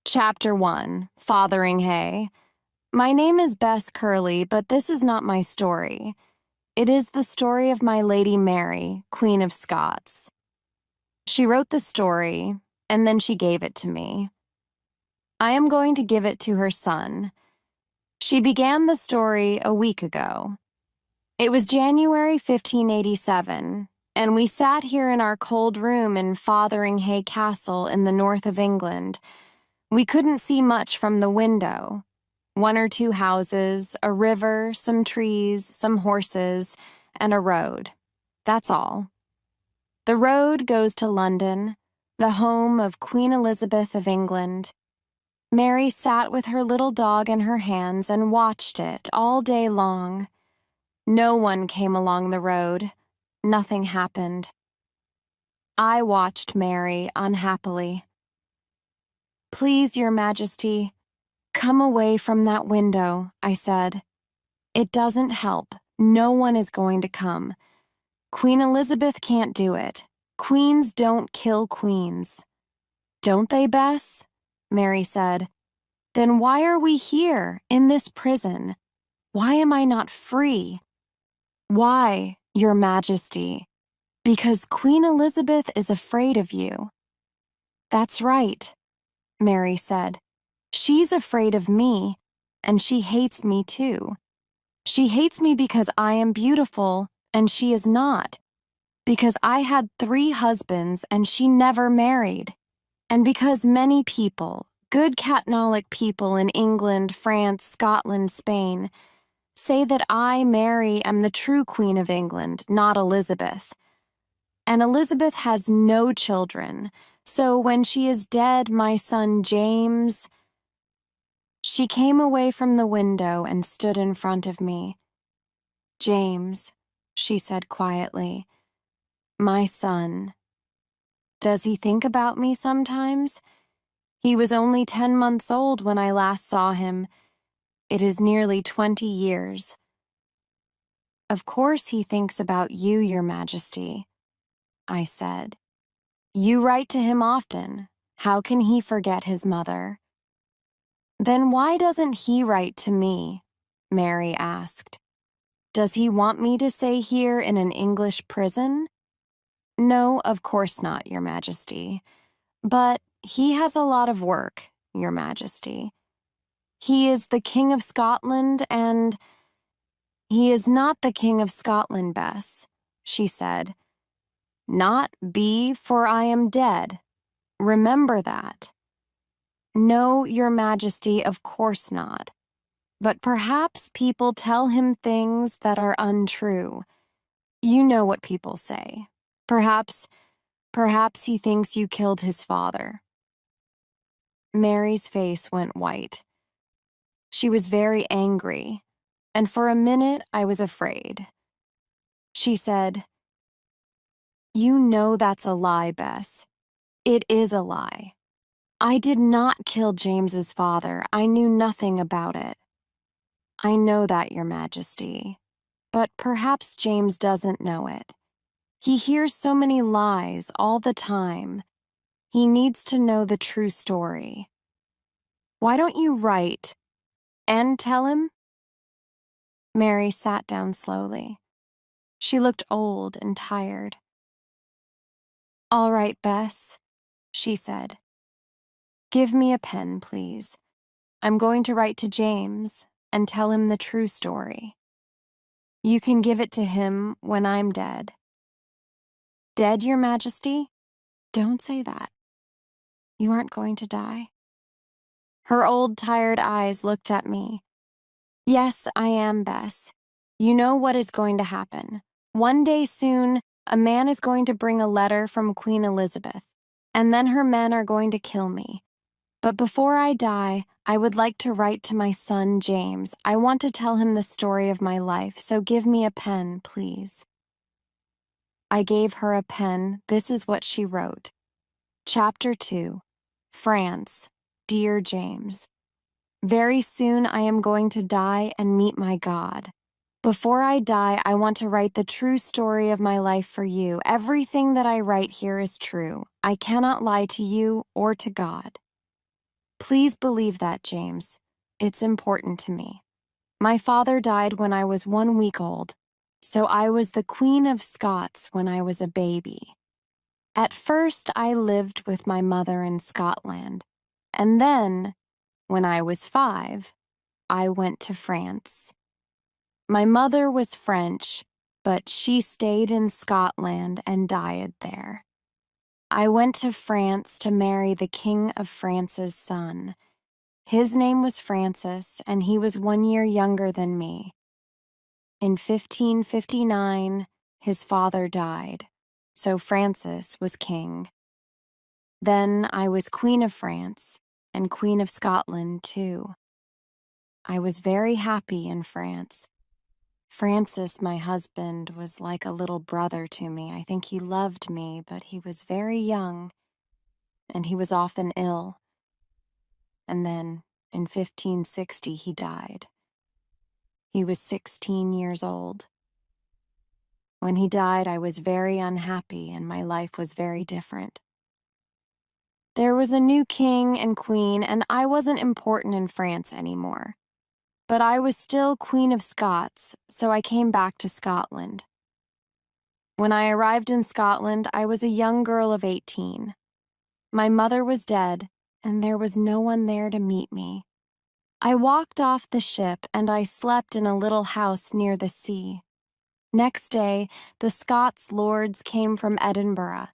Chapter 1, Fathering Hay. My name is Bess Curley, but this is not my story. It is the story of my Lady Mary, Queen of Scots. She wrote the story, and then she gave it to me. I am going to give it to her son. She began the story a week ago. It was January 1587, and we sat here in our cold room in Fathering Hay Castle in the north of England. We couldn't see much from the window. One or two houses, a river, some trees, some horses, and a road. That's all. The road goes to London, the home of Queen Elizabeth of England. Mary sat with her little dog in her hands and watched it all day long. No one came along the road. Nothing happened. I watched Mary unhappily. "Please, Your Majesty, come away from that window," I said. "It doesn't help. No one is going to come. Queen Elizabeth can't do it. Queens don't kill queens." "Don't they, Bess?" Mary said. "Then why are we here, in this prison? Why am I not free?" "Why, Your Majesty? Because Queen Elizabeth is afraid of you." "That's right," Mary said. "She's afraid of me, and she hates me too. She hates me because I am beautiful, and she is not. Because I had 3 husbands, and she never married. And because many people, good Catholic people in England, France, Scotland, Spain, say that I, Mary, am the true Queen of England, not Elizabeth. And Elizabeth has no children. So when she is dead, my son James—" She came away from the window and stood in front of me. "James," she said quietly, "my son. Does he think about me sometimes? He was only 10 months old when I last saw him. It is nearly 20 years. Of course he thinks about you, Your Majesty," I said. "You write to him often. How can he forget his mother?" "Then why doesn't he write to me?" Mary asked. "Does he want me to stay here in an English prison?" "No, of course not, Your Majesty. But he has a lot of work, Your Majesty. He is the King of Scotland and—" "He is not the King of Scotland, Bess," she said. "Not be, for I am dead. Remember that." "No, Your Majesty, of course not. But perhaps people tell him things that are untrue. You know what people say. Perhaps he thinks you killed his father." Mary's face went white. She was very angry, and for a minute I was afraid. She said, "You know that's a lie, Bess. It is a lie. I did not kill James's father. I knew nothing about it." "I know that, Your Majesty. But perhaps James doesn't know it. He hears so many lies all the time. He needs to know the true story. Why don't you write and tell him?" Mary sat down slowly. She looked old and tired. "All right, Bess," she said. "Give me a pen, please. I'm going to write to James and tell him the true story. You can give it to him when I'm dead." "Dead, Your Majesty? Don't say that. You aren't going to die?" Her old, tired eyes looked at me. "Yes, I am, Bess. You know what is going to happen. One day soon, a man is going to bring a letter from Queen Elizabeth, and then her men are going to kill me. But before I die, I would like to write to my son, James. I want to tell him the story of my life, so give me a pen, please." I gave her a pen. This is what she wrote. Chapter 2, France, Dear James. Very soon I am going to die and meet my God. Before I die, I want to write the true story of my life for you. Everything that I write here is true. I cannot lie to you or to God. Please believe that, James. It's important to me. My father died when I was 1 week old, so I was the Queen of Scots when I was a baby. At first, I lived with my mother in Scotland, and then, when I was 5, I went to France. My mother was French, but she stayed in Scotland and died there. I went to France to marry the King of France's son. His name was Francis, and he was 1 year younger than me. In 1559, his father died, so Francis was king. Then I was Queen of France and Queen of Scotland, too. I was very happy in France. Francis, my husband, was like a little brother to me. I think he loved me, but he was very young, and he was often ill. And then, in 1560, he died. He was 16 years old. When he died, I was very unhappy, and my life was very different. There was a new king and queen, and I wasn't important in France anymore. But I was still Queen of Scots, so I came back to Scotland. When I arrived in Scotland, I was a young girl of 18. My mother was dead, and there was no one there to meet me. I walked off the ship, and I slept in a little house near the sea. Next day, the Scots lords came from Edinburgh.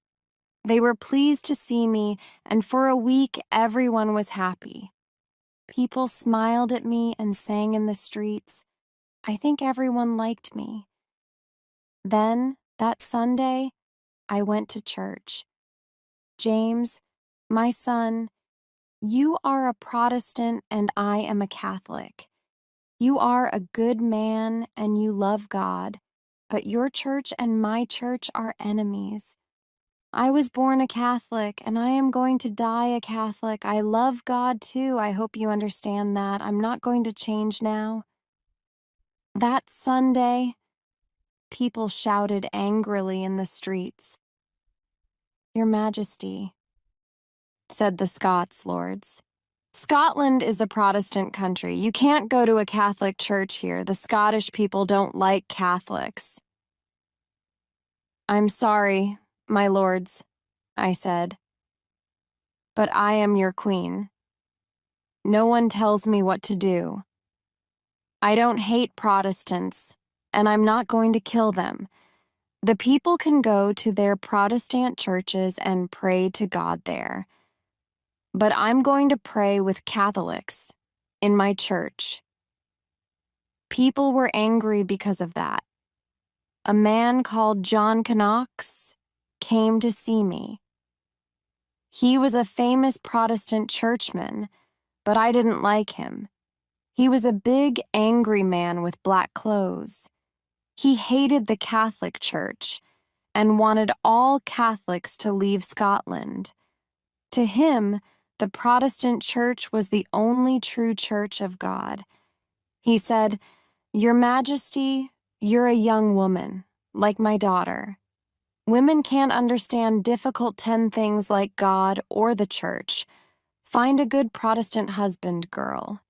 They were pleased to see me, and for a week everyone was happy. People smiled at me and sang in the streets. I think everyone liked me. Then, that Sunday, I went to church. James, my son, you are a Protestant and I am a Catholic. You are a good man and you love God, but your church and my church are enemies. I was born a Catholic, and I am going to die a Catholic. I love God, too. I hope you understand that. I'm not going to change now. That Sunday, people shouted angrily in the streets. Your Majesty, said the Scots lords. Scotland is a Protestant country. You can't go to a Catholic church here. The Scottish people don't like Catholics. I'm sorry, my lords, I said, but I am your queen. No one tells me what to do. I don't hate Protestants, and I'm not going to kill them. The people can go to their Protestant churches and pray to God there. But I'm going to pray with Catholics in my church. People were angry because of that. A man called John Knox came to see me. He was a famous Protestant churchman, but I didn't like him. He was a big, angry man with black clothes. He hated the Catholic Church and wanted all Catholics to leave Scotland. To him, the Protestant Church was the only true church of God. He said, Your Majesty, you're a young woman, like my daughter. Women can't understand difficult 10 things like God or the church. Find a good Protestant husband, girl.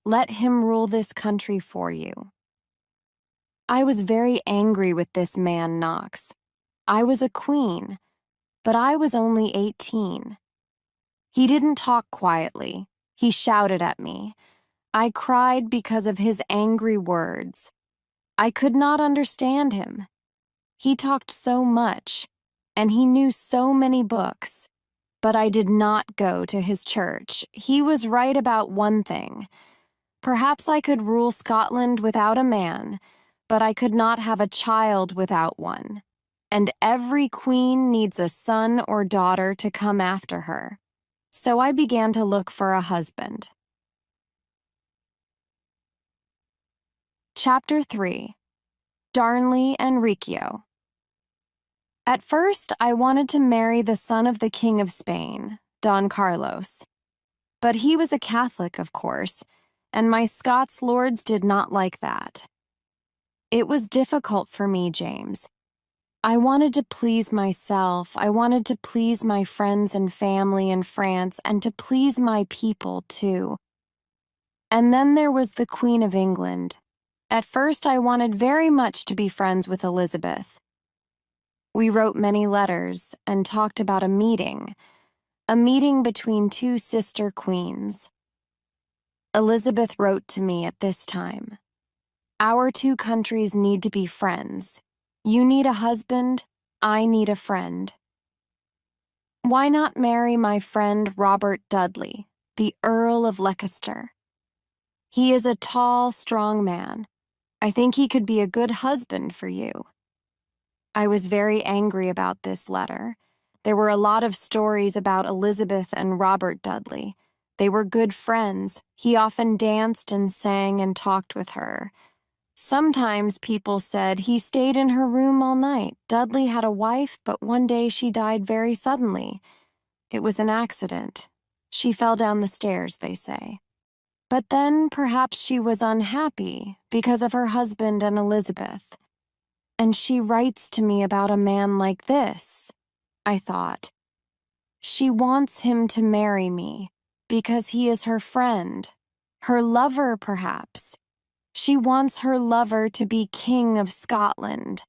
Let him rule this country for you. I was very angry with this man, Knox. I was a queen, but I was only 18. He didn't talk quietly. He shouted at me. I cried because of his angry words. I could not understand him. He talked so much, and he knew so many books, but I did not go to his church. He was right about one thing. Perhaps I could rule Scotland without a man, but I could not have a child without one. And every queen needs a son or daughter to come after her. So I began to look for a husband. Chapter 3. Darnley and Riccio. At first, I wanted to marry the son of the King of Spain, Don Carlos. But he was a Catholic, of course, and my Scots lords did not like that. It was difficult for me, James. I wanted to please myself. I wanted to please my friends and family in France and to please my people, too. And then there was the Queen of England. At first, I wanted very much to be friends with Elizabeth. We wrote many letters and talked about a meeting between two sister queens. Elizabeth wrote to me at this time, "Our two countries need to be friends. You need a husband, I need a friend. Why not marry my friend Robert Dudley, the Earl of Leicester? He is a tall, strong man. I think he could be a good husband for you." I was very angry about this letter. There were a lot of stories about Elizabeth and Robert Dudley. They were good friends. He often danced and sang and talked with her. Sometimes people said he stayed in her room all night. Dudley had a wife, but one day she died very suddenly. It was an accident. She fell down the stairs, they say. But then perhaps she was unhappy because of her husband and Elizabeth. And she writes to me about a man like this, I thought. She wants him to marry me because he is her friend, her lover perhaps. She wants her lover to be King of Scotland.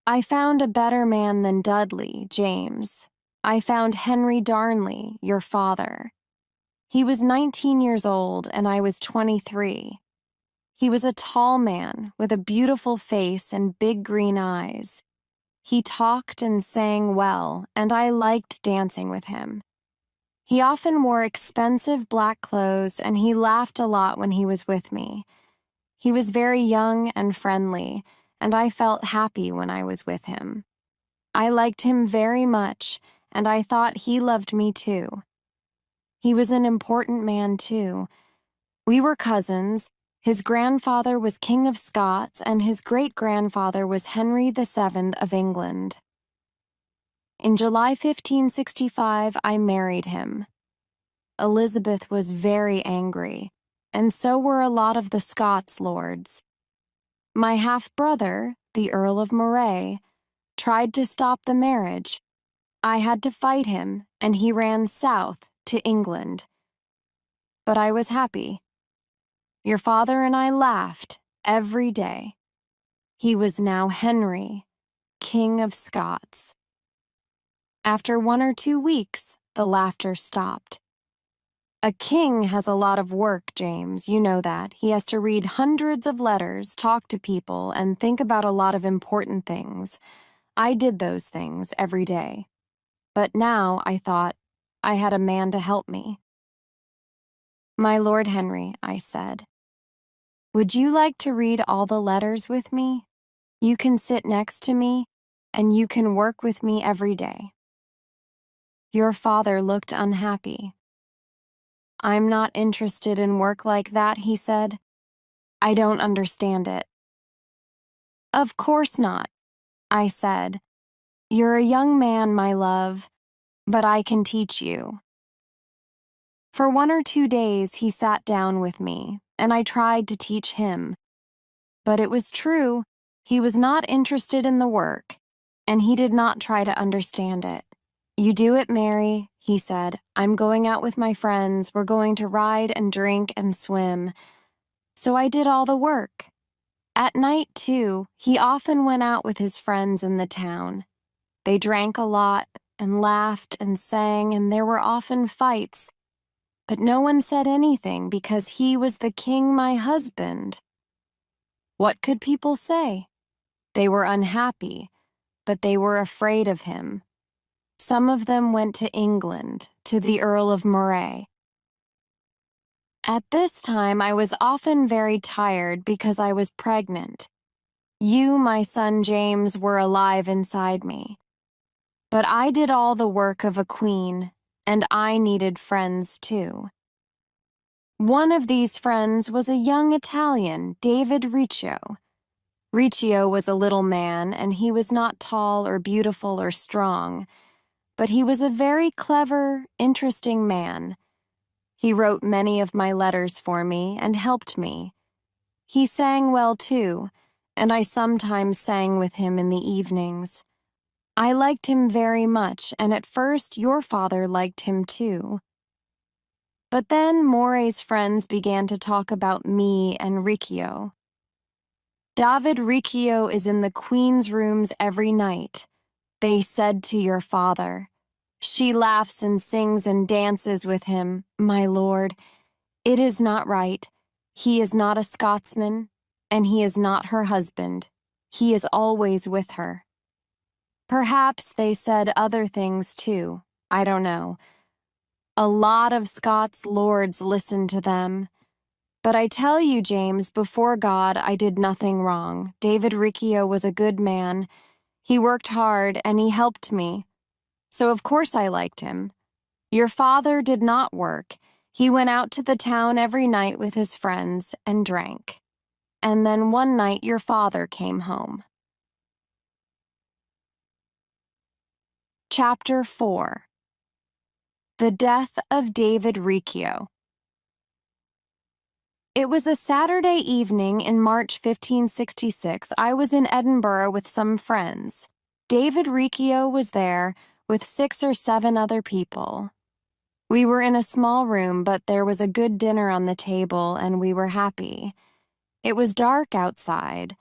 I found a better man than Dudley, James. I found Henry Darnley, your father. He was 19 years old and I was 23. He was a tall man with a beautiful face and big green eyes. He talked and sang well, and I liked dancing with him. He often wore expensive black clothes, and he laughed a lot when he was with me. He was very young and friendly, and I felt happy when I was with him. I liked him very much, and I thought he loved me too. He was an important man too. We were cousins. His grandfather was King of Scots, and his great-grandfather was Henry VII of England. In July 1565, I married him. Elizabeth was very angry, and so were a lot of the Scots lords. My half-brother, the Earl of Moray, tried to stop the marriage. I had to fight him, and he ran south to England. But I was happy. Your father and I laughed every day. He was now Henry, King of Scots. After 1 or 2 weeks, the laughter stopped. A king has a lot of work, James, you know that. He has to read hundreds of letters, talk to people, and think about a lot of important things. I did those things every day. But now, I thought, I had a man to help me. "My Lord Henry," I said, "would you like to read all the letters with me? You can sit next to me, and you can work with me every day." Your father looked unhappy. "I'm not interested in work like that," he said. "I don't understand it." "Of course not," I said. "You're a young man, my love, but I can teach you." For 1 or 2 days he sat down with me, and I tried to teach him. But it was true, he was not interested in the work, and he did not try to understand it. "You do it, Mary," he said. "I'm going out with my friends. We're going to ride and drink and swim." So I did all the work. At night, too, he often went out with his friends in the town. They drank a lot and laughed and sang, and there were often fights. But no one said anything because he was the king, my husband. What could people say? They were unhappy, but they were afraid of him. Some of them went to England, to the Earl of Moray. At this time, I was often very tired because I was pregnant. You, my son James, were alive inside me. But I did all the work of a queen, and I needed friends too. One of these friends was a young Italian, David Riccio. Riccio was a little man, and he was not tall or beautiful or strong, but he was a very clever, interesting man. He wrote many of my letters for me and helped me. He sang well too, and I sometimes sang with him in the evenings. I liked him very much, and at first your father liked him too. But then More's friends began to talk about me and Riccio. David Riccio is in the Queen's rooms every night, they said to your father. She laughs and sings and dances with him, my lord. It is not right. He is not a Scotsman, and he is not her husband. He is always with her. Perhaps they said other things too. I don't know. A lot of Scots lords listened to them. But I tell you, James, before God, I did nothing wrong. David Riccio was a good man. He worked hard, and he helped me. So of course I liked him. Your father did not work. He went out to the town every night with his friends and drank. And then one night your father came home. Chapter 4. The Death of David Riccio. It was a Saturday evening in March 1566. I was in Edinburgh with some friends. David Riccio was there with 6 or 7 other people. We were in a small room, but there was a good dinner on the table, and we were happy. It was dark outside,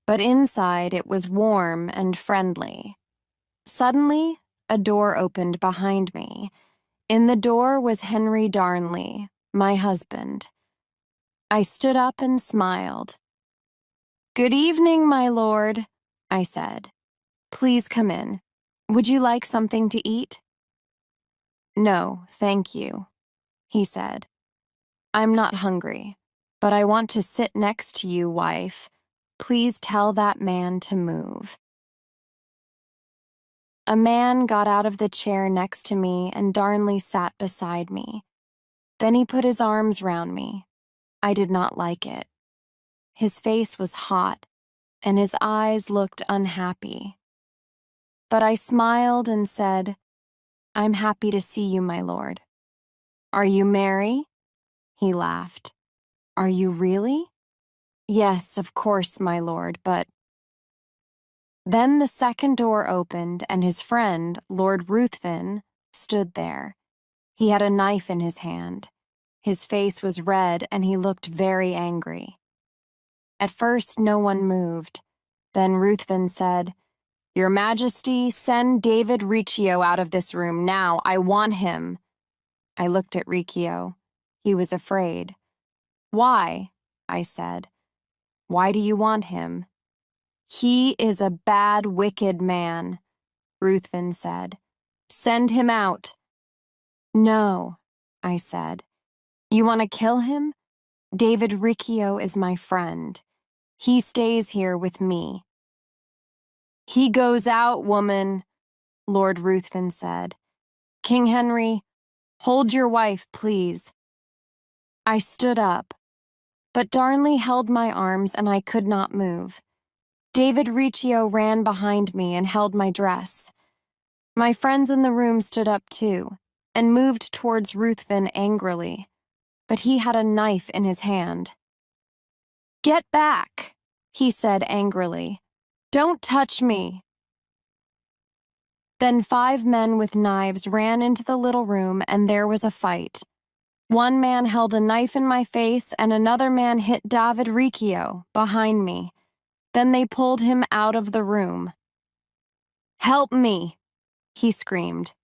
but inside it was warm and friendly. Suddenly, a door opened behind me. In the door was Henry Darnley, my husband. I stood up and smiled. "Good evening, my lord," I said. "Please come in. Would you like something to eat?" "No, thank you," he said. "I'm not hungry, but I want to sit next to you, wife. Please tell that man to move." A man got out of the chair next to me, and Darnley sat beside me. Then he put his arms round me. I did not like it. His face was hot, and his eyes looked unhappy. But I smiled and said, "I'm happy to see you, my lord." "Are you merry?" He laughed. "Are you really?" "Yes, of course, my lord, but—" Then the second door opened, and his friend, Lord Ruthven, stood there. He had a knife in his hand. His face was red, and he looked very angry. At first, no one moved. Then Ruthven said, "Your Majesty, send David Riccio out of this room now. I want him." I looked at Riccio. He was afraid. "Why?" I said. "Why do you want him?" "He is a bad, wicked man," Ruthven said. "Send him out." "No," I said. "You want to kill him? David Riccio is my friend. He stays here with me." "He goes out, woman," Lord Ruthven said. "King Henry, hold your wife, please." I stood up, but Darnley held my arms and I could not move. David Riccio ran behind me and held my dress. My friends in the room stood up too, and moved towards Ruthven angrily, but he had a knife in his hand. "Get back," he said angrily. "Don't touch me." Then 5 men with knives ran into the little room, and there was a fight. One man held a knife in my face, and another man hit David Riccio behind me. Then they pulled him out of the room. "Help me," he screamed.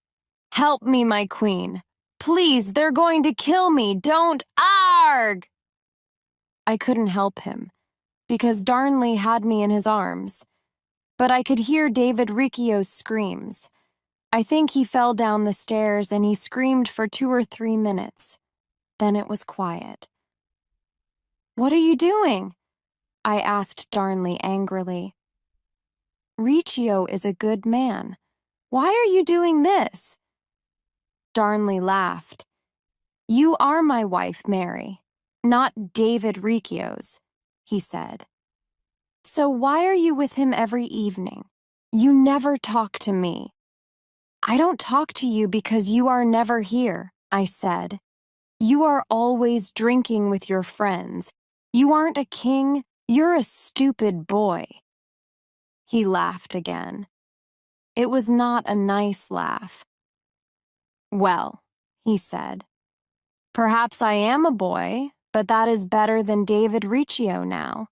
"Help me, my queen. Please, they're going to kill me. Don't— Arg!" I couldn't help him, because Darnley had me in his arms. But I could hear David Riccio's screams. I think he fell down the stairs and he screamed for 2 or 3 minutes. Then it was quiet. "What are you doing?" I asked Darnley angrily. "Riccio is a good man. Why are you doing this?" Darnley laughed. "You are my wife, Mary, not David Riccio's," he said. "So why are you with him every evening? You never talk to me." "I don't talk to you because you are never here," I said. "You are always drinking with your friends. You aren't a king, You're a stupid boy." He laughed again. It was not a nice laugh. "Well," he said, "perhaps I am a boy, but that is better than David Riccio now.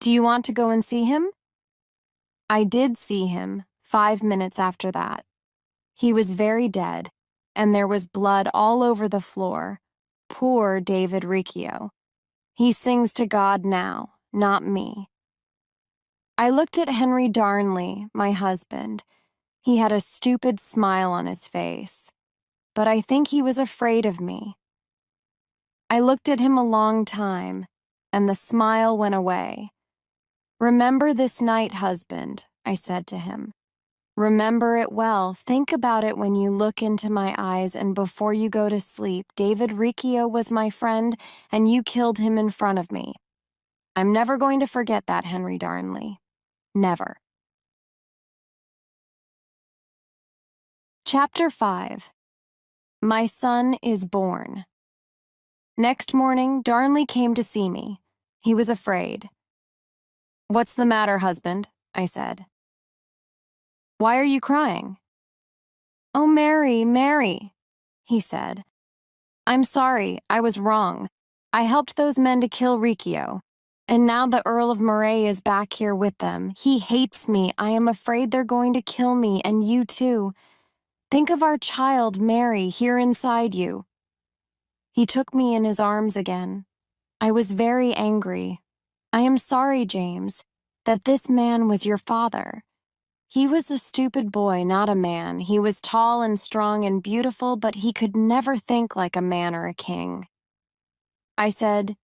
Do you want to go and see him?" I did see him 5 minutes after that. He was very dead, and there was blood all over the floor. Poor David Riccio. He sings to God now, not me. I looked at Henry Darnley, my husband. He had a stupid smile on his face, but I think he was afraid of me. I looked at him a long time, and the smile went away. "Remember this night, husband," I said to him. "Remember it well. Think about it when you look into my eyes and before you go to sleep. David Riccio was my friend, and you killed him in front of me. I'm never going to forget that, Henry Darnley. Never." Chapter 5. My son is born. Next morning, Darnley came to see me. He was afraid. "What's the matter, husband?" I said. "Why are you crying?" "Oh, Mary, Mary," he said. "I'm sorry, I was wrong. I helped those men to kill Riccio, and now the Earl of Moray is back here with them. He hates me. I am afraid they're going to kill me, and you too. Think of our child, Mary, here inside you." He took me in his arms again. I was very angry. "I am sorry, James, that this man was your father. He was a stupid boy, not a man. He was tall and strong and beautiful, but he could never think like a man or a king." I said,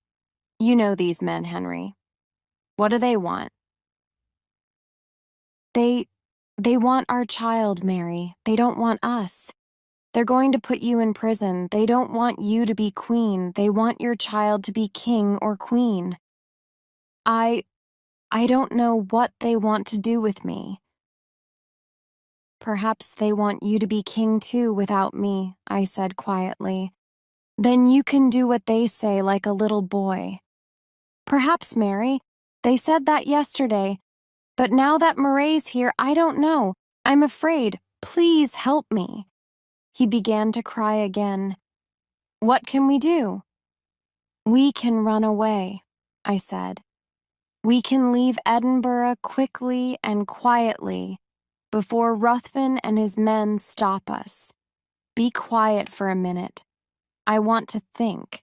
"You know these men, Henry. What do they want?" They want our child, Mary. They don't want us. They're going to put you in prison. They don't want you to be queen. They want your child to be king or queen. I don't know what they want to do with me." "Perhaps they want you to be king too without me," I said quietly. "Then you can do what they say like a little boy." "Perhaps, Mary. They said that yesterday. But now that Moray's here, I don't know. I'm afraid. Please help me." He began to cry again. "What can we do?" "We can run away," I said. "We can leave Edinburgh quickly and quietly before Ruthven and his men stop us. Be quiet for a minute. I want to think."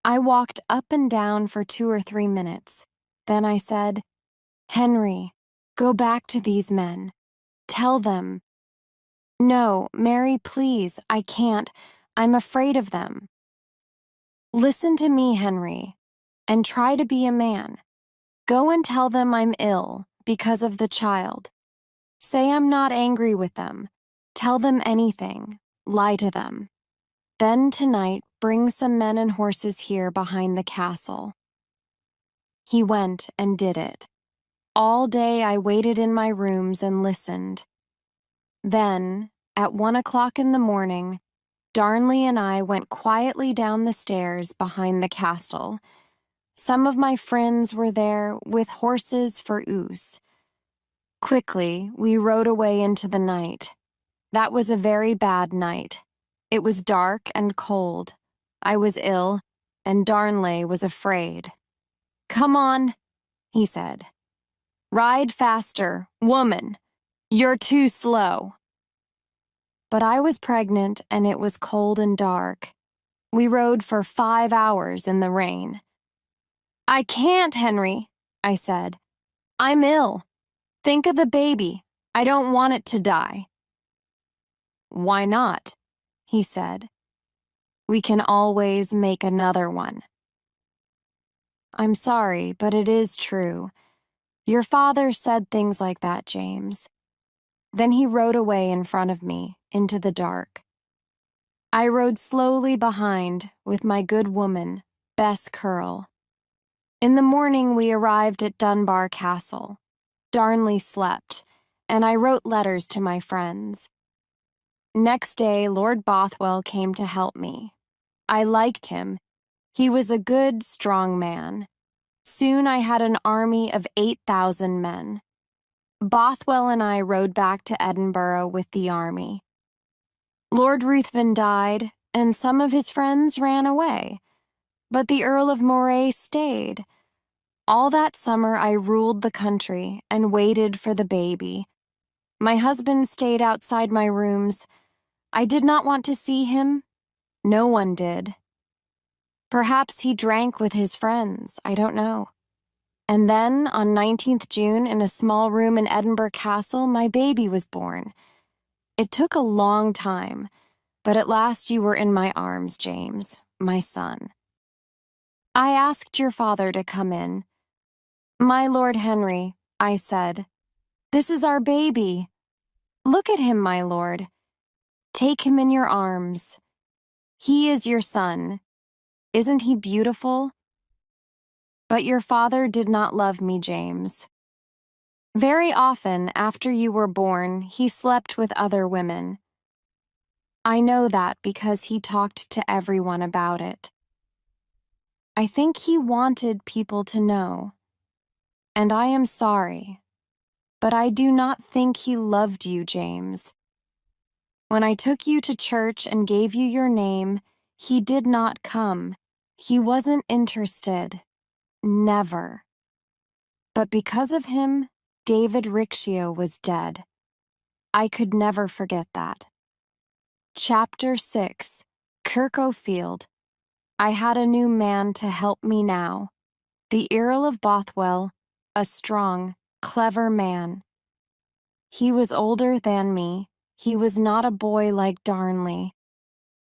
I walked up and down for 2 or 3 minutes. Then I said, "Henry, go back to these men. Tell them." "No, Mary, please, I can't. I'm afraid of them." "Listen to me, Henry, and try to be a man. Go and tell them I'm ill because of the child. Say I'm not angry with them. Tell them anything. Lie to them. Then tonight, bring some men and horses here behind the castle." He went and did it. All day I waited in my rooms and listened. Then, at 1 o'clock in the morning, Darnley and I went quietly down the stairs behind the castle. Some of my friends were there with horses for Ouse. Quickly, we rode away into the night. That was a very bad night. It was dark and cold. I was ill, and Darnley was afraid. "Come on," he said. "Ride faster, woman. You're too slow." But I was pregnant, and it was cold and dark. We rode for 5 hours in the rain. "I can't, Henry," I said. "I'm ill. Think of the baby. I don't want it to die." "Why not?" he said. "We can always make another one." "I'm sorry, but it is true. Your father said things like that, James." Then he rode away in front of me, into the dark. I rode slowly behind with my good woman, Bess Curl. In the morning we arrived at Dunbar Castle. Darnley slept, and I wrote letters to my friends. Next day, Lord Bothwell came to help me. I liked him. He was a good, strong man. Soon I had an army of 8,000 men. Bothwell and I rode back to Edinburgh with the army. Lord Ruthven died, and some of his friends ran away, but the Earl of Moray stayed. All that summer I ruled the country and waited for the baby. My husband stayed outside my rooms. I did not want to see him. No one did. Perhaps he drank with his friends, I don't know. And then, on 19th June, in a small room in Edinburgh Castle, my baby was born. It took a long time, but at last you were in my arms, James, my son. I asked your father to come in. My Lord Henry, I said, this is our baby. Look at him, my lord. Take him in your arms. He is your son. Isn't he beautiful? But your father did not love me, James. Very often, after you were born, he slept with other women. I know that because he talked to everyone about it. I think he wanted people to know. And I am sorry, but I do not think he loved you, James. When I took you to church and gave you your name, he did not come. He wasn't interested. Never. But because of him, David Riccio was dead. I could never forget that. Chapter 6, Kirkhofield. I had a new man to help me now. The Earl of Bothwell, a strong, clever man. He was older than me. He was not a boy like Darnley.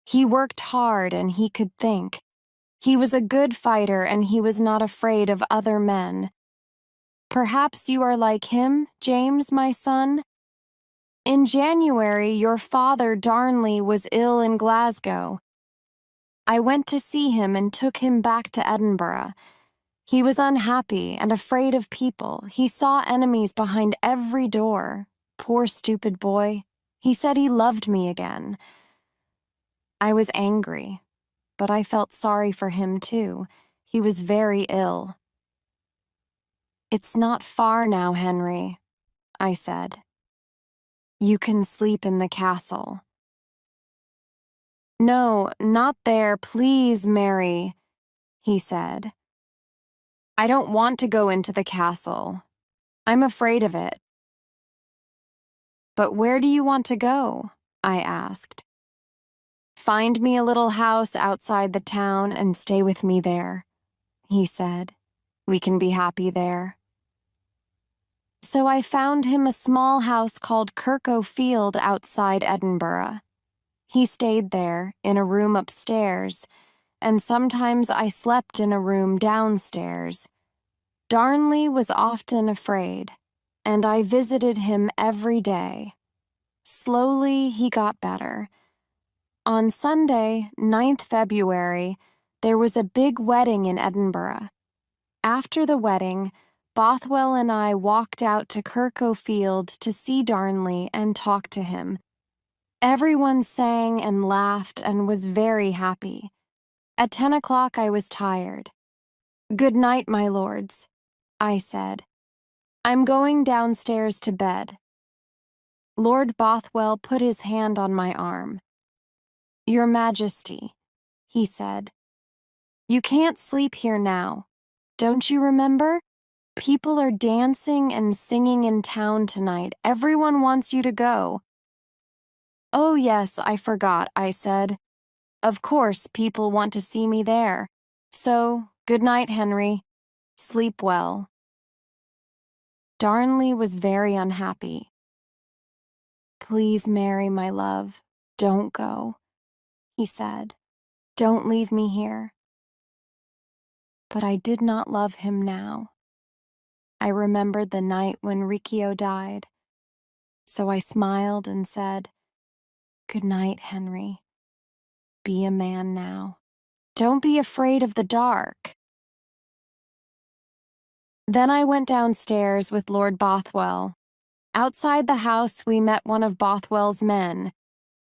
He worked hard and he could think. He was a good fighter and he was not afraid of other men. Perhaps you are like him, James, my son? In January, your father, Darnley, was ill in Glasgow. I went to see him and took him back to Edinburgh. He was unhappy and afraid of people. He saw enemies behind every door. Poor stupid boy. He said he loved me again. I was angry, but I felt sorry for him too. He was very ill. It's not far now, Henry, I said. You can sleep in the castle. No, not there, please, Mary, he said. I don't want to go into the castle. I'm afraid of it. But where do you want to go? I asked. Find me a little house outside the town and stay with me there, he said. We can be happy there. So I found him a small house called Kirkhofield outside Edinburgh. He stayed there, in a room upstairs, and sometimes I slept in a room downstairs. Darnley was often afraid, and I visited him every day. Slowly, he got better. On Sunday, 9th February, there was a big wedding in Edinburgh. After the wedding, Bothwell and I walked out to Kirkhofield to see Darnley and talk to him. Everyone sang and laughed and was very happy. At 10 o'clock I was tired. Good night, my lords, I said. I'm going downstairs to bed. Lord Bothwell put his hand on my arm. Your Majesty, he said. You can't sleep here now. Don't you remember? People are dancing and singing in town tonight. Everyone wants you to go. Oh, yes, I forgot, I said. Of course, people want to see me there. So, good night, Henry. Sleep well. Darnley was very unhappy. Please, Mary, my love, don't go, he said. Don't leave me here. But I did not love him now. I remembered the night when Riccio died. So I smiled and said, Good night, Henry. Be a man now. Don't be afraid of the dark. Then I went downstairs with Lord Bothwell. Outside the house, we met one of Bothwell's men.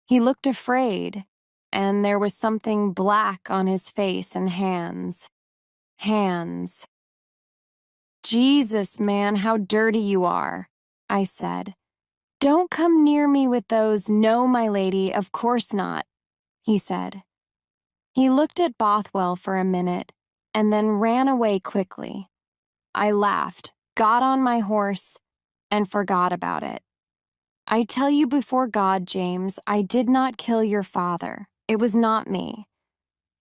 He looked afraid, and there was something black on his face and hands. Hands. Jesus, man, how dirty you are, I said. Don't come near me with those. No, my lady, of course not, he said. He looked at Bothwell for a minute and then ran away quickly. I laughed, got on my horse, and forgot about it. I tell you before God, James, I did not kill your father. It was not me.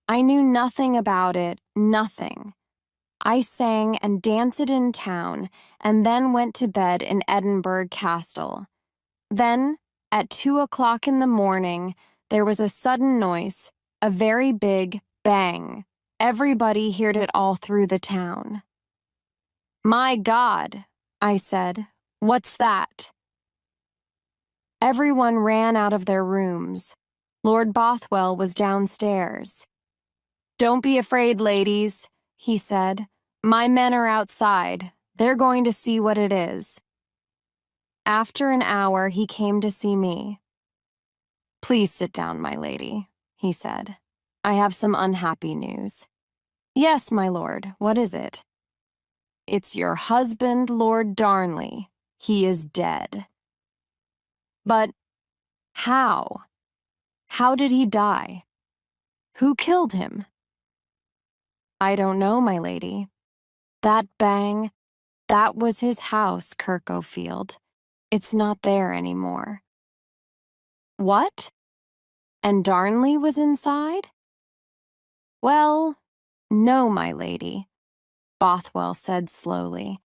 I knew nothing about it, nothing. I sang and danced in town and then went to bed in Edinburgh Castle. Then, at 2 o'clock in the morning, there was a sudden noise, a very big bang. Everybody heard it all through the town. My God, I said, what's that? Everyone ran out of their rooms. Lord Bothwell was downstairs. Don't be afraid, ladies, he said. My men are outside. They're going to see what it is. After an hour, he came to see me. Please sit down, my lady, he said. I have some unhappy news. Yes, my lord, what is it? It's your husband, Lord Darnley. He is dead. But how? How did he die? Who killed him? I don't know, my lady. That bang, that was his house, Kirkhofield. It's not there anymore. What? And Darnley was inside? Well, no, my lady, Bothwell said slowly.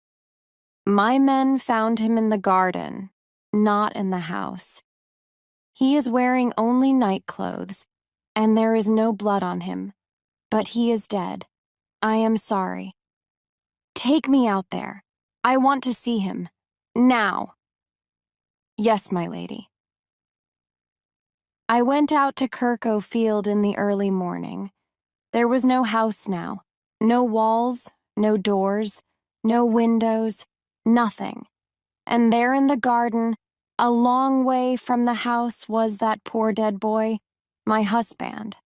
My men found him in the garden, not in the house. He is wearing only night clothes, and there is no blood on him, but he is dead. I am sorry. Take me out there. I want to see him. Now. Yes, my lady. I went out to Kirkhofield in the early morning. There was no house now. No walls, no doors, no windows, nothing. And there in the garden, a long way from the house, was that poor dead boy, my husband.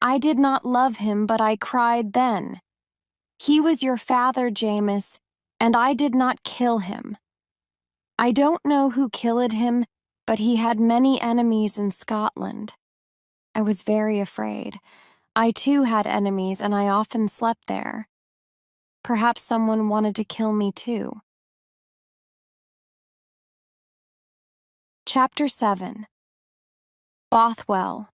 I did not love him, but I cried then. He was your father, James, and I did not kill him. I don't know who killed him, but he had many enemies in Scotland. I was very afraid. I too had enemies, and I often slept there. Perhaps someone wanted to kill me too. Chapter 7. Bothwell.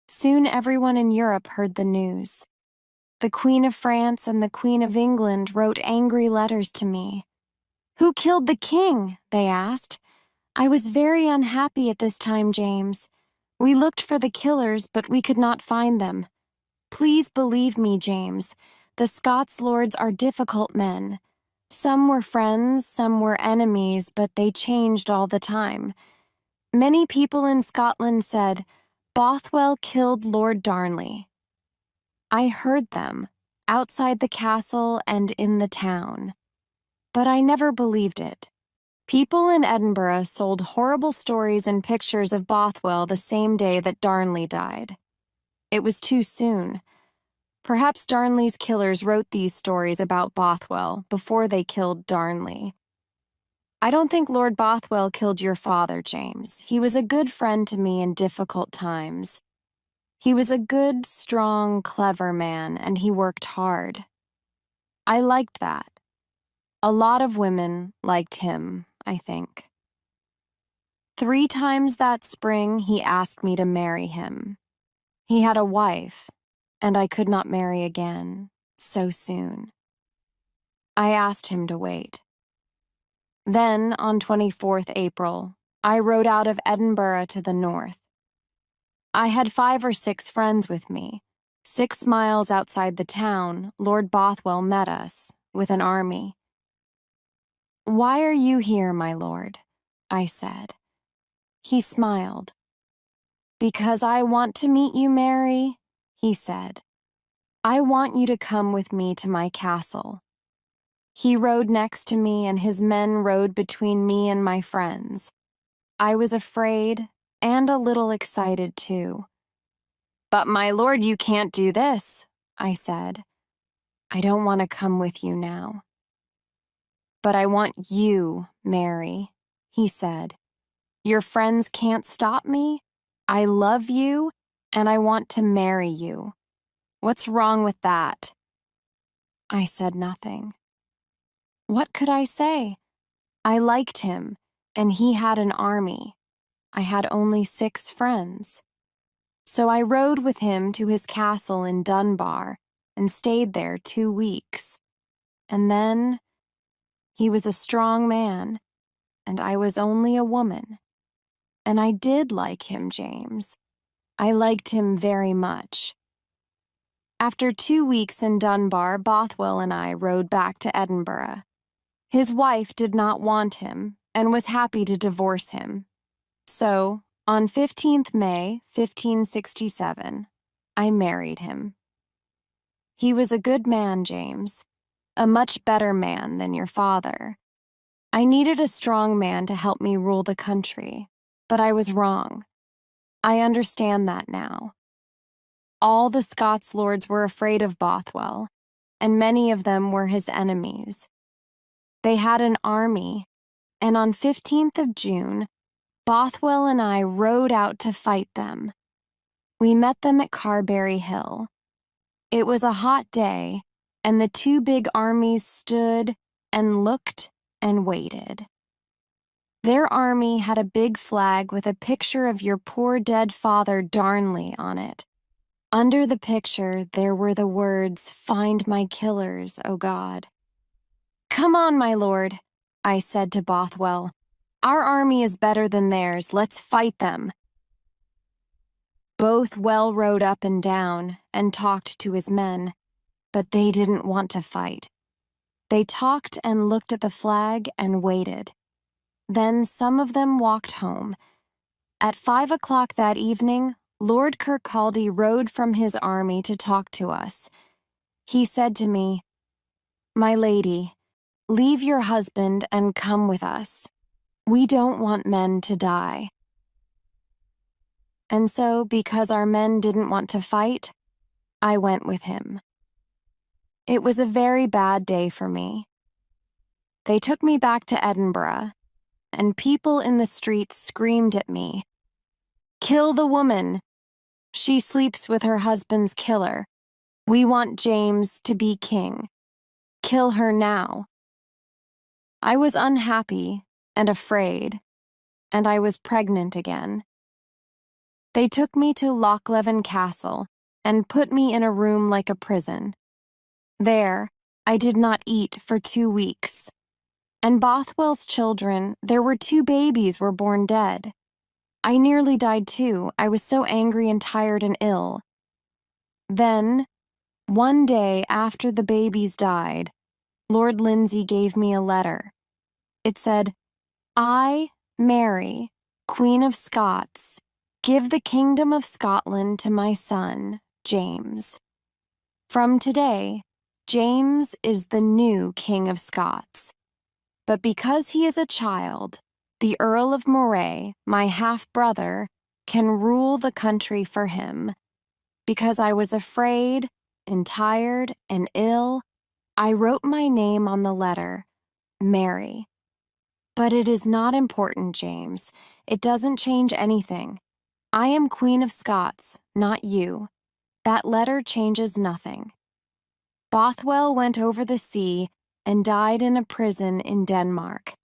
Soon everyone in Europe heard the news. The Queen of France and the Queen of England wrote angry letters to me. Who killed the king? They asked. I was very unhappy at this time, James. We looked for the killers, but we could not find them. Please believe me, James. The Scots lords are difficult men. Some were friends, some were enemies, but they changed all the time. Many people in Scotland said, Bothwell killed Lord Darnley. I heard them, outside the castle and in the town. But I never believed it. People in Edinburgh sold horrible stories and pictures of Bothwell the same day that Darnley died. It was too soon. Perhaps Darnley's killers wrote these stories about Bothwell before they killed Darnley. I don't think Lord Bothwell killed your father, James. He was a good friend to me in difficult times. He was a good, strong, clever man, and he worked hard. I liked that. A lot of women liked him, I think. 3 times that spring, he asked me to marry him. He had a wife, and I could not marry again so soon. I asked him to wait. Then, on 24th April, I rode out of Edinburgh to the north. I had 5 or 6 friends with me. 6 miles outside the town, Lord Bothwell met us, with an army. Why are you here, my lord? I said. He smiled. Because I want to meet you, Mary, he said. I want you to come with me to my castle. He rode next to me, and his men rode between me and my friends. I was afraid and a little excited, too. But, my lord, you can't do this, I said. I don't want to come with you now. But I want you, Mary, he said. Your friends can't stop me. I love you, and I want to marry you. What's wrong with that? I said nothing. What could I say? I liked him, and he had an army. I had only 6 friends. So I rode with him to his castle in Dunbar and stayed there 2 weeks. And then he was a strong man, and I was only a woman. And I did like him, James. I liked him very much. After 2 weeks in Dunbar, Bothwell and I rode back to Edinburgh. His wife did not want him and was happy to divorce him. So, on 15th May, 1567, I married him. He was a good man, James, a much better man than your father. I needed a strong man to help me rule the country, but I was wrong. I understand that now. All the Scots lords were afraid of Bothwell, and many of them were his enemies. They had an army, and on 15th of June, Bothwell and I rode out to fight them. We met them at Carberry Hill. It was a hot day, and the 2 big armies stood and looked and waited. Their army had a big flag with a picture of your poor dead father Darnley on it. Under the picture, there were the words, "Find my killers, O God." "Come on, my lord," I said to Bothwell. "Our army is better than theirs. Let's fight them." Bothwell rode up and down and talked to his men, but they didn't want to fight. They talked and looked at the flag and waited. Then some of them walked home. At 5 o'clock that evening, Lord Kirkcaldy rode from his army to talk to us. He said to me, "My lady, leave your husband and come with us. We don't want men to die." And so, because our men didn't want to fight, I went with him. It was a very bad day for me. They took me back to Edinburgh, and people in the streets screamed at me, "Kill the woman! She sleeps with her husband's killer. We want James to be king. Kill her now." I was unhappy and afraid, and I was pregnant again. They took me to Lochleven Castle and put me in a room like a prison. There, I did not eat for 2 weeks. And Bothwell's children, there were 2 babies were born dead. I nearly died too. I was so angry and tired and ill. Then, one day after the babies died, Lord Lindsay gave me a letter. It said, "I, Mary, Queen of Scots, give the kingdom of Scotland to my son, James. From today, James is the new King of Scots. But because he is a child, the Earl of Moray, my half-brother, can rule the country for him. Because I was afraid and tired and ill, I wrote my name on the letter, Mary. But it is not important, James. It doesn't change anything. I am Queen of Scots, not you. That letter changes nothing." Bothwell went over the sea and died in a prison in Denmark.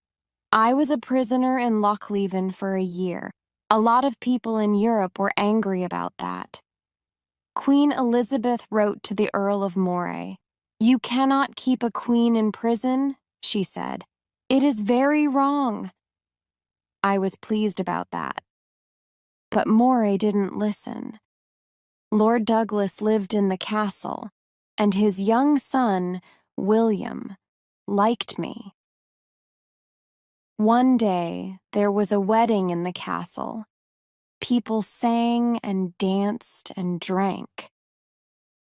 I was a prisoner in Lochleven for a year. A lot of people in Europe were angry about that. Queen Elizabeth wrote to the Earl of Moray. "You cannot keep a queen in prison," she said. "It is very wrong." I was pleased about that. But Moray didn't listen. Lord Douglas lived in the castle, and his young son, William, liked me. One day, there was a wedding in the castle. People sang and danced and drank.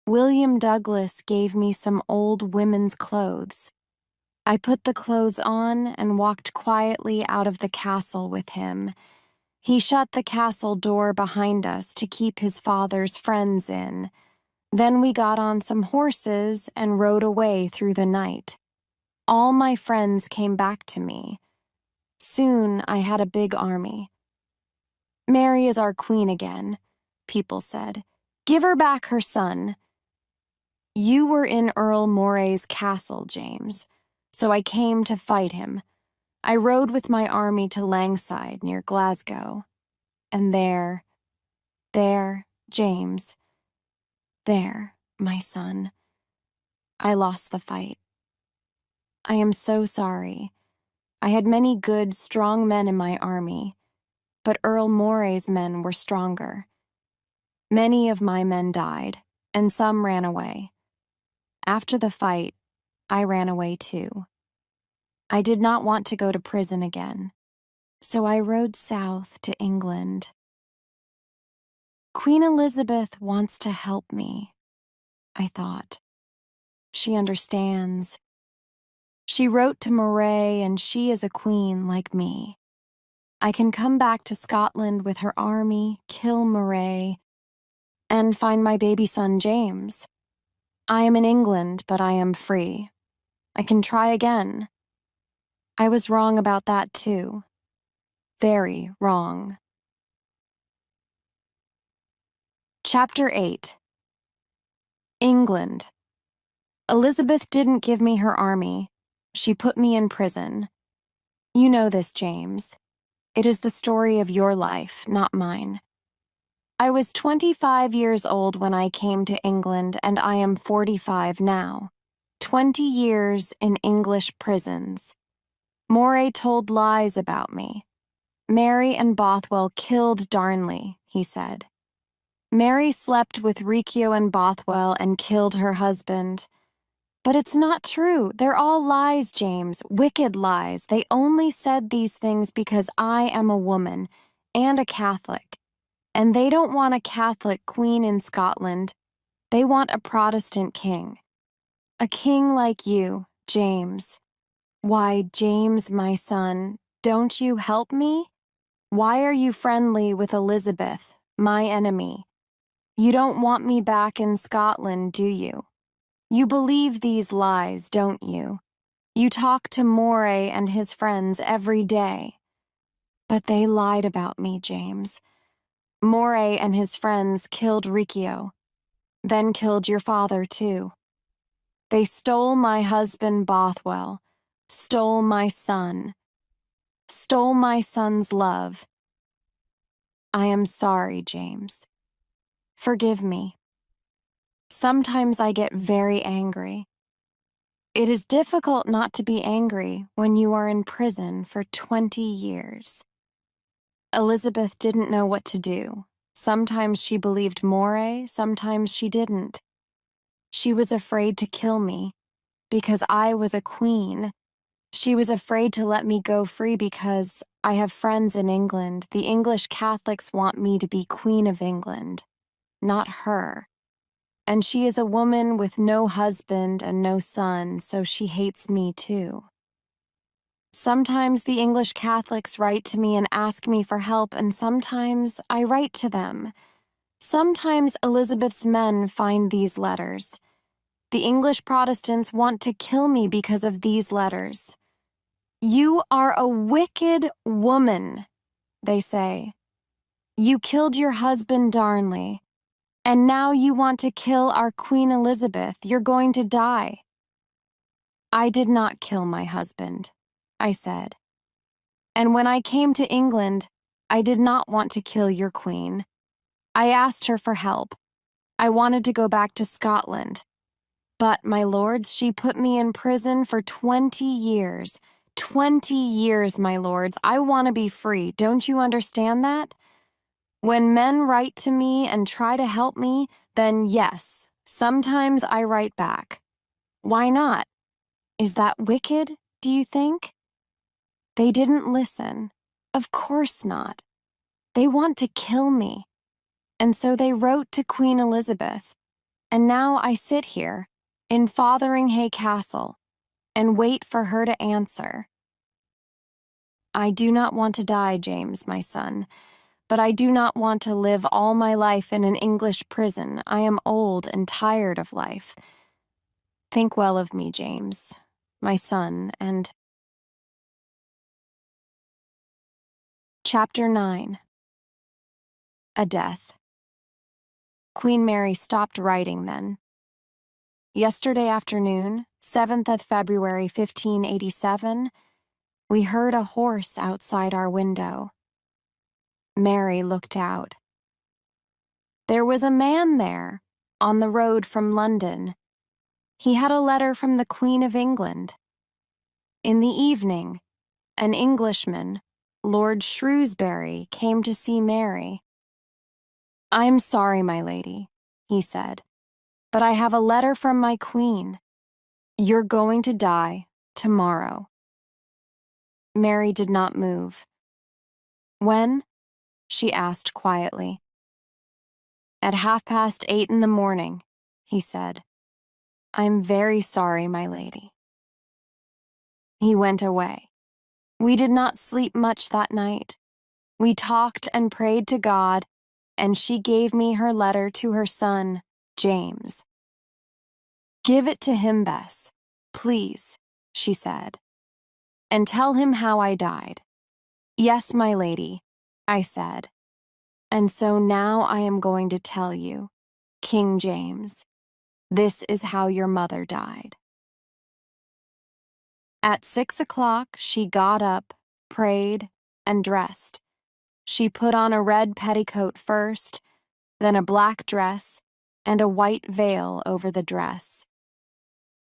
William Douglas gave me some old women's clothes. I put the clothes on and walked quietly out of the castle with him. He shut the castle door behind us to keep his father's friends in. Then we got on some horses and rode away through the night. All my friends came back to me. Soon I had a big army. "Mary is our queen again," people said. "Give her back her son." "You were in Earl Moray's castle, James, so I came to fight him. I rode with my army to Langside near Glasgow. And there, James, there, my son, I lost the fight. I am so sorry. I had many good, strong men in my army, but Earl Moray's men were stronger. Many of my men died, and some ran away. After the fight, I ran away too. I did not want to go to prison again, so I rode south to England. Queen Elizabeth wants to help me, I thought. She understands. She wrote to Moray, and she is a queen like me. I can come back to Scotland with her army, kill Moray, and find my baby son James. I am in England, but I am free. I can try again. I was wrong about that too. Very wrong. Chapter 8. England. Elizabeth didn't give me her army. She put me in prison. You know this, James. It is the story of your life, not mine. I was 25 years old when I came to England, and I am 45 now. 20 years in English prisons. Moray told lies about me. Mary and Bothwell killed Darnley, he said. Mary slept with Riccio and Bothwell and killed her husband. But it's not true. They're all lies, James, wicked lies. They only said these things because I am a woman and a Catholic. And they don't want a Catholic queen in Scotland. They want a Protestant king. A king like you, James. Why, James, my son, don't you help me? Why are you friendly with Elizabeth, my enemy? You don't want me back in Scotland, do you? You believe these lies, don't you? You talk to Moray and his friends every day. But they lied about me, James. Moray and his friends killed Riccio, then killed your father, too. They stole my husband Bothwell, stole my son, stole my son's love. I am sorry, James. Forgive me. Sometimes I get very angry. It is difficult not to be angry when you are in prison for 20 years. Elizabeth didn't know what to do. Sometimes she believed Moray, sometimes she didn't. She was afraid to kill me because I was a queen. She was afraid to let me go free because I have friends in England. The English Catholics want me to be Queen of England, not her. And she is a woman with no husband and no son, so she hates me too. Sometimes the English Catholics write to me and ask me for help, and sometimes I write to them. Sometimes Elizabeth's men find these letters. The English Protestants want to kill me because of these letters. You are a wicked woman, they say. You killed your husband Darnley, and now you want to kill our Queen Elizabeth. You're going to die. I did not kill my husband, I said. And when I came to England, I did not want to kill your queen. I asked her for help. I wanted to go back to Scotland. But, my lords, she put me in prison for 20 years. 20 years, my lords. I want to be free. Don't you understand that? When men write to me and try to help me, then yes, sometimes I write back. Why not? Is that wicked, do you think? They didn't listen. Of course not. They want to kill me. And so they wrote to Queen Elizabeth. And now I sit here, in Fotheringhay Castle, and wait for her to answer. I do not want to die, James, my son, but I do not want to live all my life in an English prison. I am old and tired of life. Think well of me, James, my son, and... Chapter 9. A Death. Queen Mary stopped writing then. Yesterday afternoon, 7th of February, 1587, we heard a horse outside our window. Mary looked out. There was a man there, on the road from London. He had a letter from the Queen of England. In the evening, an Englishman, Lord Shrewsbury, came to see Mary. "I am sorry, my lady," he said, "but I have a letter from my queen. You're going to die tomorrow." Mary did not move. "When?" she asked quietly. "At 8:30 in the morning," he said. "I'm very sorry, my lady." He went away. We did not sleep much that night. We talked and prayed to God, and she gave me her letter to her son, James. "Give it to him, Bess, please," she said, "and tell him how I died." "Yes, my lady," I said. "And so now I am going to tell you, King James, this is how your mother died." At 6 o'clock, she got up, prayed, and dressed. She put on a red petticoat first, then a black dress, and a white veil over the dress.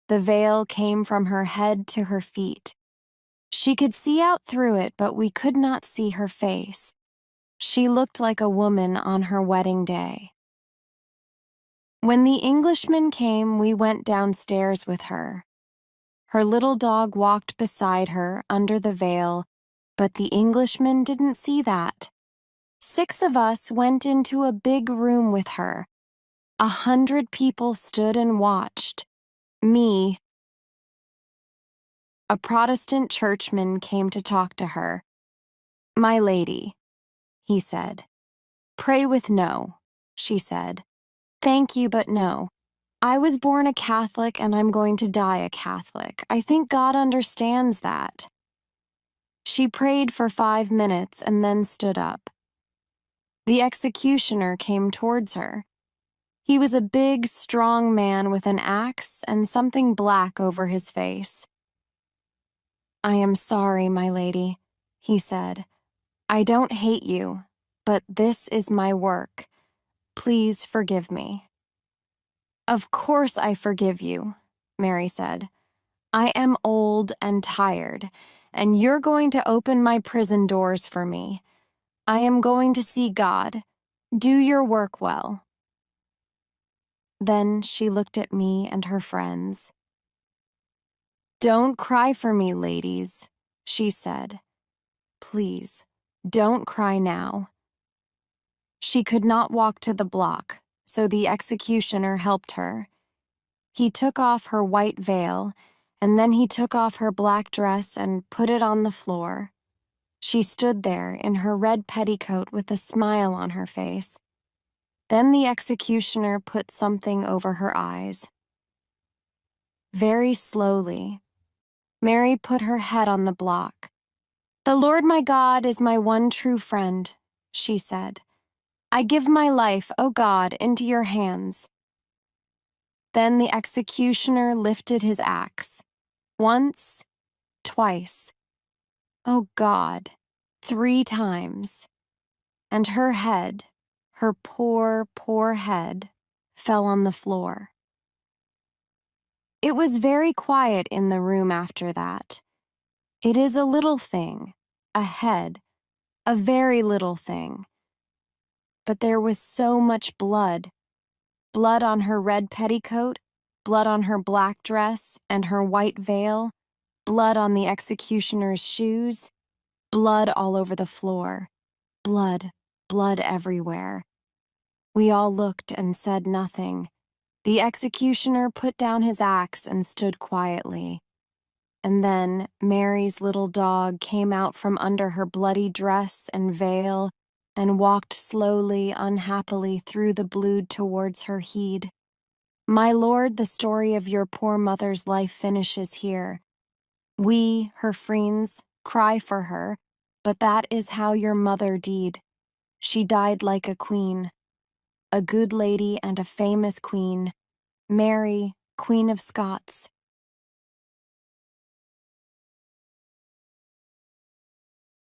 The veil came from her head to her feet. She could see out through it, but we could not see her face. She looked like a woman on her wedding day. When the Englishman came, we went downstairs with her. Her little dog walked beside her under the veil, but the Englishman didn't see that. 6 of us went into a big room with her. 100 people stood and watched. Me. A Protestant churchman came to talk to her. "My lady," he said. "Pray with no," she said. "Thank you, but no. I was born a Catholic and I'm going to die a Catholic. I think God understands that." She prayed for 5 minutes and then stood up. The executioner came towards her. He was a big, strong man with an axe and something black over his face. "I am sorry, my lady," he said. "I don't hate you, but this is my work. Please forgive me." "Of course I forgive you," Mary said. "I am old and tired, and you're going to open my prison doors for me. I am going to see God. Do your work well." Then she looked at me and her friends. "Don't cry for me, ladies," she said. "Please, don't cry now." She could not walk to the block, so the executioner helped her. He took off her white veil, and then he took off her black dress and put it on the floor. She stood there in her red petticoat with a smile on her face. Then the executioner put something over her eyes. Very slowly, Mary put her head on the block. "The Lord my God is my one true friend," she said. "I give my life, O God, into your hands." Then the executioner lifted his axe. Once, twice, "Oh God," 3 times. And her head, her poor, poor head, fell on the floor. It was very quiet in the room after that. It is a little thing, a head, a very little thing. But there was so much blood. Blood on her red petticoat, blood on her black dress and her white veil, blood on the executioner's shoes, blood all over the floor. Blood, blood everywhere. We all looked and said nothing. The executioner put down his axe and stood quietly. And then Mary's little dog came out from under her bloody dress and veil and walked slowly, unhappily through the blood towards her heed. My lord, the story of your poor mother's life finishes here. We, her friends, cry for her, but that is how your mother died. She died like a queen, a good lady and a famous queen, Mary, Queen of Scots.